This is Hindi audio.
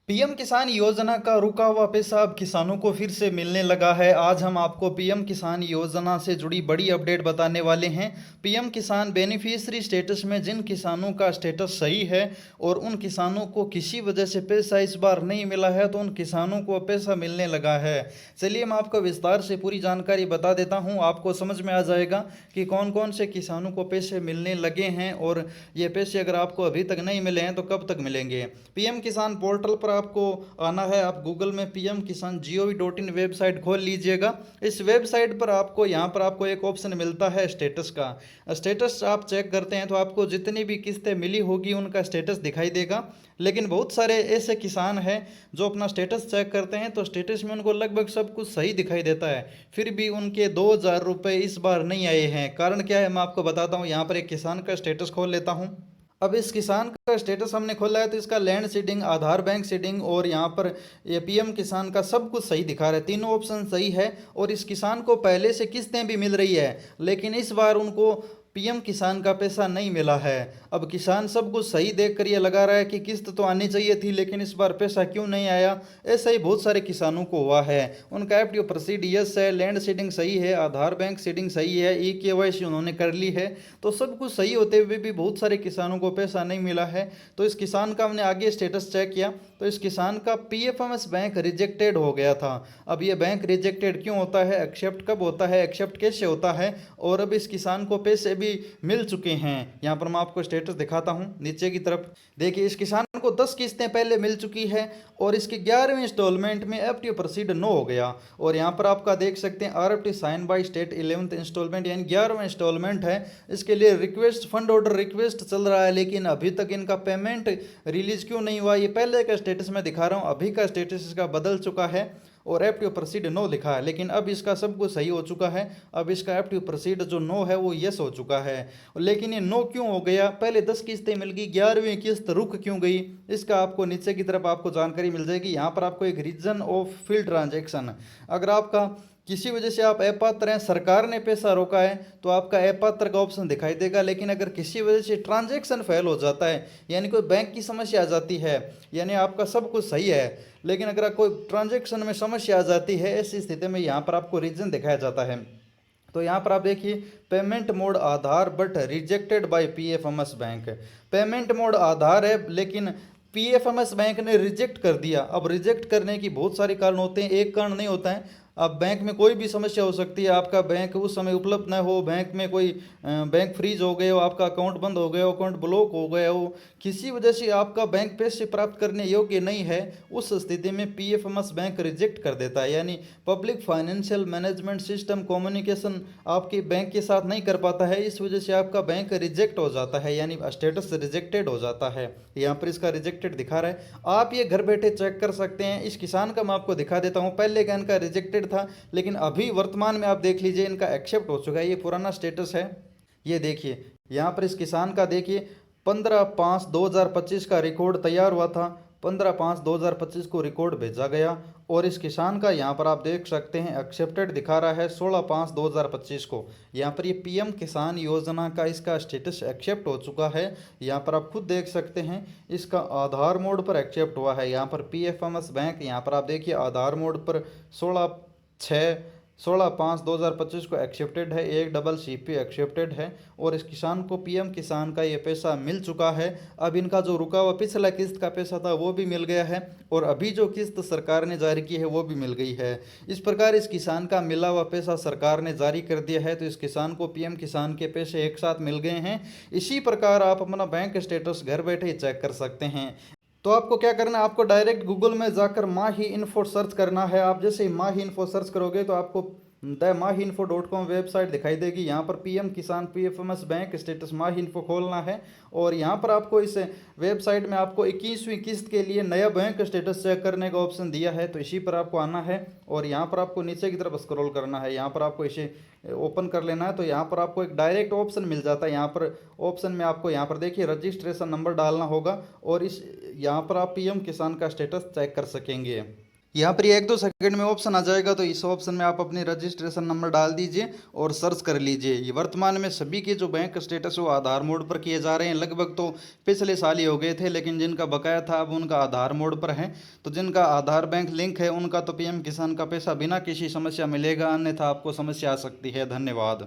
पीएम किसान योजना का रुका हुआ पैसा अब किसानों को फिर से मिलने लगा है। आज हम आपको पीएम किसान योजना से जुड़ी बड़ी अपडेट बताने वाले हैं। पीएम किसान बेनिफिशियरी स्टेटस में जिन किसानों का स्टेटस सही है और उन किसानों को किसी वजह से पैसा इस बार नहीं मिला है तो उन किसानों को पैसा मिलने लगा है। चलिए मैं आपको विस्तार से पूरी जानकारी बता देता हूँ, आपको समझ में आ जाएगा कि कौन कौन से किसानों को पैसे मिलने लगे हैं और ये पैसे अगर आपको अभी तक नहीं मिले हैं तो कब तक मिलेंगे। पीएम किसान पोर्टल पर आपको आना है। आप गूगल में पीएम किसान gov.in वेबसाइट खोल लीजिएगा। इस वेबसाइट पर आपको यहाँ पर आपको एक ऑप्शन मिलता है स्टेटस का। स्टेटस आप चेक करते हैं तो आपको जितनी भी किस्तें मिली होगी उनका स्टेटस दिखाई देगा। लेकिन बहुत सारे ऐसे किसान हैं जो अपना स्टेटस चेक करते हैं तो स्टेटस में उनको लगभग सब कुछ सही दिखाई देता है, फिर भी उनके 2,000 रुपये इस बार नहीं आए हैं। कारण क्या है मैं आपको बताता हूँ। यहाँ पर एक किसान का स्टेटस खोल लेता हूँ। अब इस किसान का स्टेटस हमने खोला है तो इसका लैंड सीडिंग, आधार बैंक सीडिंग और यहाँ पर ये पीएम किसान का सब कुछ सही दिखा रहा है, तीनों ऑप्शन सही है। और इस किसान को पहले से किस्तें भी मिल रही है, लेकिन इस बार उनको पीएम किसान का पैसा नहीं मिला है। अब किसान सब कुछ सही देख कर ये लगा रहा है कि किस्त तो आनी चाहिए थी, लेकिन इस बार पैसा क्यों नहीं आया। ऐसा ही बहुत सारे किसानों को हुआ है। उनका F D O proceed yes है, लैंड सीडिंग सही है, आधार बैंक सीडिंग सही है, ई केवाईसी उन्होंने कर ली है, तो सब कुछ सही होते हुए भी बहुत सारे किसानों को पैसा नहीं मिला है। तो इस किसान का हमने आगे स्टेटस चेक किया तो इस किसान का पीएफएमएस बैंक रिजेक्टेड हो गया था। अब ये बैंक रिजेक्टेड क्यों होता है, एक्सेप्ट कब होता है, एक्सेप्ट कैसे होता है, और अब इस किसान को पैसे भी मिल चुके हैं। यहाँ पर मैं आपको स्टेटस दिखाता हूँ नीचे की तरफ। देखिए इस किसान को 10 किस्तें पहले मिल चुकी है और इसकी 11वीं इंस्टॉलमेंट में एफटी प्रोसीड नो हो गया। और यहाँ पर आपका देख सकते हैं RFT sign by state 11th instalment यानी 11वां इंस्टॉलमेंट है। इसके लिए रिक्वेस्ट, फंड ऑर्डर रिक्वेस्ट चल रहा है, लेकिन अभी तक इनका पेमेंट रिलीज क्यों नहीं हुआ। ये पहले का स्टेटस मैं दिखा रहा हूँ, अभी का स्टेटस इसका बदल चुका है और एफ टी प्रोसीड नो लिखा है, लेकिन अब इसका सब कुछ सही हो चुका है। अब इसका एफ टी प्रोसीड जो नो है वो यस हो चुका है। लेकिन ये नो क्यों हो गया, पहले 10 किस्तें मिल गई, 11वीं किस्त रुक क्यों गई, इसका आपको नीचे की तरफ आपको जानकारी मिल जाएगी। यहाँ पर आपको एक रीजन ऑफ फिल ट्रांजेक्शन, अगर आपका किसी वजह से आप अपात्र हैं, सरकार ने पैसा रोका है तो आपका अपात्र का ऑप्शन दिखाई देगा। लेकिन अगर किसी वजह से ट्रांजैक्शन फेल हो जाता है, यानी कोई बैंक की समस्या आ जाती है, यानी आपका सब कुछ सही है लेकिन अगर कोई ट्रांजैक्शन में समस्या आ जाती है, ऐसी स्थिति में यहाँ पर आपको रीजन दिखाया जाता है। तो यहाँ पर आप देखिए payment mode Aadhaar but rejected by PFMS bank. Payment mode Aadhaar है लेकिन पीएफएमएस बैंक ने रिजेक्ट कर दिया। अब रिजेक्ट करने की बहुत सारे कारण होते हैं, एक कारण नहीं होता है। अब बैंक में कोई भी समस्या हो सकती है, आपका बैंक उस समय उपलब्ध न हो, बैंक में कोई बैंक फ्रीज हो गए हो, आपका अकाउंट बंद हो गया हो, अकाउंट ब्लॉक हो गया हो, किसी वजह से आपका बैंक पैसे प्राप्त करने योग्य नहीं है, उस स्थिति में पीएफएमएस बैंक रिजेक्ट कर देता है। यानी public financial management system communication आपके बैंक के साथ नहीं कर पाता है, इस वजह से आपका बैंक रिजेक्ट हो जाता है, यानी स्टेटस रिजेक्टेड हो जाता है। यहाँ पर इसका रिजेक्टेड दिखा रहा है, आप ये घर बैठे चेक कर सकते हैं। इस किसान का मैं आपको दिखा देता हूँ, पहले का इनका रिजेक्टेड था लेकिन अभी वर्तमान में आप देख लीजिए इनका एक्सेप्ट हो चुका है। ये पुराना स्टेटस है, ये देखिए यहाँ पर इस किसान का देखिए 15/5/2025 का रिकॉर्ड तैयार हुआ था, 15/5/2025 को रिकॉर्ड भेजा गया और इस किसान का यहाँ पर आप देख सकते हैं एक्सेप्टेड दिखा रहा है 16/5/2025 को। यहाँ पर ये पीएम किसान योजना का इसका स्टेटस एक्सेप्ट हो चुका है। यहाँ पर आप खुद देख सकते हैं इसका आधार मोड पर एक्सेप्ट हुआ है। यहाँ पर पीएफएमएस बैंक, यहाँ पर आप देखिए आधार मोड पर 16/5/2025 को एक्सेप्टेड है, एक डबल सीपी एक्सेप्टेड है और इस किसान को पीएम किसान का ये पैसा मिल चुका है। अब इनका जो रुका हुआ पिछला किस्त का पैसा था वो भी मिल गया है और अभी जो किस्त सरकार ने जारी की है वो भी मिल गई है। इस प्रकार इस किसान का मिला हुआ पैसा सरकार ने जारी कर दिया है, तो इस किसान को पीएम किसान के पैसे एक साथ मिल गए हैं। इसी प्रकार आप अपना बैंक स्टेटस घर बैठे ही चेक कर सकते हैं। तो आपको क्या करना है, आपको डायरेक्ट गूगल में जाकर माही इन्फो सर्च करना है। आप जैसे ही माही इन्फो सर्च करोगे तो आपको the Mahi info .com website दिखाई देगी। यहाँ पर पीएम किसान पीएफएमएस बैंक स्टेटस माही इन्फो खोलना है और यहाँ पर आपको इस वेबसाइट में आपको 21वीं किस्त के लिए नया बैंक स्टेटस चेक करने का ऑप्शन दिया है, तो इसी पर आपको आना है और यहाँ पर आपको नीचे की तरफ स्क्रॉल करना है। यहाँ पर आपको इसे ओपन कर लेना है, तो यहाँ पर आपको एक डायरेक्ट ऑप्शन मिल जाता है। यहाँ पर ऑप्शन में आपको यहाँ पर देखिए रजिस्ट्रेशन नंबर डालना होगा और इस यहाँ पर आप पीएम किसान का स्टेटस चेक कर सकेंगे। यहाँ पर ये 1-2 सेकंड में ऑप्शन आ जाएगा, तो इस ऑप्शन में आप अपनी रजिस्ट्रेशन नंबर डाल दीजिए और सर्च कर लीजिए। ये वर्तमान में सभी के जो बैंक स्टेटस वो आधार मोड पर किए जा रहे हैं। लगभग तो पिछले साल ही हो गए थे, लेकिन जिनका बकाया था अब उनका आधार मोड पर है। तो जिनका आधार बैंक लिंक है उनका तो पीएम किसान का पैसा बिना किसी समस्या मिलेगा, अन्यथा आपको समस्या आ सकती है। धन्यवाद।